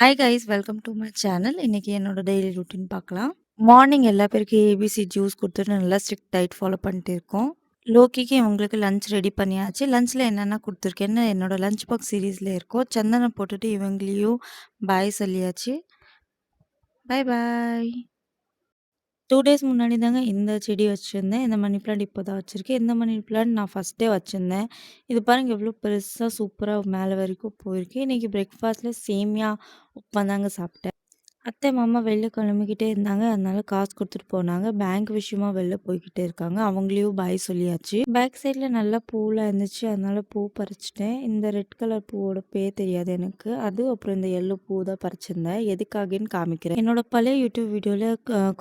Hi guys welcome to my channel. இன்னைக்கு என்னோட daily routine பார்க்கலாம். மார்னிங் எல்லா பேருக்கும் ஏபிசி ஜூஸ் குடுத்துட்டு நல்லா ஸ்ட்ரிக்ட் டயட் ஃபாலோ பண்ணிட்டு இருக்கோம். லோக்கிக்கு இவங்களுக்கு லஞ்ச் ரெடி பண்ணியாச்சு. லஞ்ச்ல என்னென்ன குடுத்துருக்கேன்னு என்னோட லஞ்ச் பாக்ஸ் சீரீஸ்ல இருக்கும். சந்தனம் போட்டுட்டு இவங்களையும் பாய் சொல்லியாச்சு. பாய் பாய். 2 டேஸ் முன்னாடி தாங்க இந்த செடி வச்சிருந்தேன். இந்த மணி பிளான்ட் இப்போ தான் வச்சிருக்கேன். இந்த மணி பிளான்ட் நான் ஃபர்ஸ்ட்டே வச்சிருந்தேன். இது பாருங்க எவ்வளோ பெருசா சூப்பரா மேல வரைக்கும் போயிருக்கு. இன்னைக்கு பிரேக்ஃபாஸ்ட்ல சேமியா உப்புமா தாங்க சாப்பிட்டேன். அத்தை, மாமா வெளில கிளம்பிக்கிட்டே இருந்தாங்க. அதனால காசு குடுத்துட்டு போனாங்க. பேங்க் விஷயமா வெளில போய்க்கிட்டே இருக்காங்க. அவங்களையும் பாய் சொல்லியாச்சு. பேக் சைட்ல நல்லா பூலாம் இருந்துச்சு. அதனால பூ பறிச்சுட்டேன். இந்த ரெட் கலர் பூவோட பேர் தெரியாது எனக்கு. அப்புறம் இந்த எல்லோ பூ தான் பறிச்சிருந்தேன். எதுக்காகன்னு காமிக்கிறேன். என்னோட பழைய யூடியூப் வீடியோல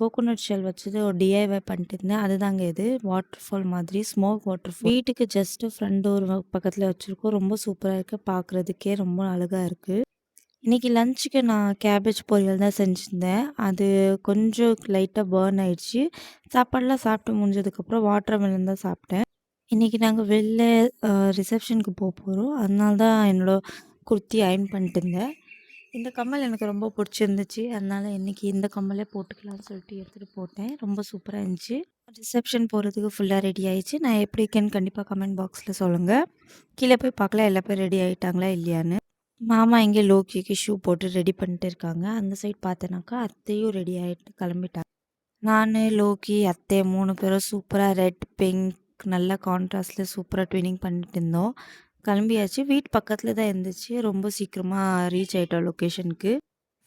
கோகோனட் ஷெல் வச்சது ஒரு டிஐஒய் பண்ணிட்டு இருந்தேன். அதுதாங்க இது. வாட்டர் ஃபால் மாதிரி ஸ்மோக் வாட்டர் ஃபால். வீட்டுக்கு ஜஸ்ட் ஃப்ரண்ட் டோர் பக்கத்துல வச்சிருக்கோம். ரொம்ப சூப்பரா இருக்கு. பார்க்கறதுக்கே ரொம்ப அழகா இருக்கு. இன்னைக்கு லஞ்சுக்கு நான் கேபேஜ் பொரியல் தான் செஞ்சிருந்தேன். அது கொஞ்சம் லைட்டா பர்ன் ஆயிடுச்சு. சாப்பாடுலாம் சாப்பிட்டு முடிஞ்சதுக்கப்புறம் வாட்டர் மெலன் தான் சாப்பிட்டேன். இன்னைக்கு நாங்க வெளில அ ரிசப்ஷனுக்கு போறோம். அதனால தான் என்னோட குர்த்தி அயர்ன் பண்ணிட்டு இருந்தேன். இந்த கம்மல் எனக்கு ரொம்ப பிடிச்சிருந்துச்சு. அதனால இன்னைக்கு இந்த கம்மலே போட்டுக்கலாம்னு சொல்லிட்டு எடுத்துட்டு போட்டேன். ரொம்ப சூப்பரா இருந்துச்சு. ரிசப்ஷன் போறதுக்கு ஃபுல்லா ரெடி ஆயிடுச்சு. நான் எப்படி இருக்கேன்னு கண்டிப்பா கமெண்ட் பாக்ஸ்ல சொல்லுங்க. கீழ போய் பார்க்கலாம் எல்லா பேரும் ரெடி ஆயிட்டாங்களா இல்லையான்னு. மாமா இங்கே லோக்கிக்கு ஷூ போட்டு ரெடி பண்ணிட்டு இருக்காங்க. அந்த சைட் பார்த்தேனாக்கா அத்தையும் ரெடி ஆயிட்டு கிளம்பிட்டாங்க. நானு, லோக்கி, அத்தை 3 பேரும் சூப்பரா ரெட், பிங்க் நல்ல கான்ட்ராஸ்ட்ல சூப்பரா ட்வினிங் பண்ணிட்டு இருந்தோம். கிளம்பியாச்சு. வீட்டு பக்கத்துல தான் இருந்துச்சு. ரொம்ப சீக்கிரமா ரீச் ஆயிட்டோம் லொக்கேஷனுக்கு.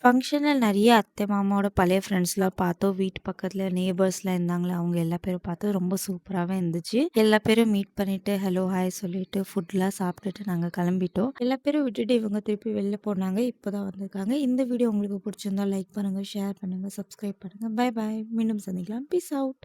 ஃபங்ஷன்ல நெறைய அத்தை, மாமாவோட பழைய ஃப்ரெண்ட்ஸ்லாம் பார்த்தோம். வீட்டு பக்கத்துல நேபர்ஸ்லாம் இருந்தாங்களே, அவங்க எல்லா பேரும் பார்த்தோம். ரொம்ப சூப்பராவே இருந்துச்சு. எல்லா பேரும் மீட் பண்ணிட்டு, ஹலோ, ஹாய் சொல்லிட்டு ஃபுட்லாம் சாப்பிட்டுட்டு நாங்க கிளம்பிட்டோம். எல்லா பேரும் விட்டுட்டு இவங்க திருப்பி வெளில போனாங்க. இப்போதான் வந்திருக்காங்க. இந்த வீடியோ உங்களுக்கு பிடிச்சிருந்தா லைக் பண்ணுங்க, ஷேர் பண்ணுங்க, சப்ஸ்கிரைப் பண்ணுங்க. பாய் பாய். மீண்டும் சந்திக்கலாம். Peace out.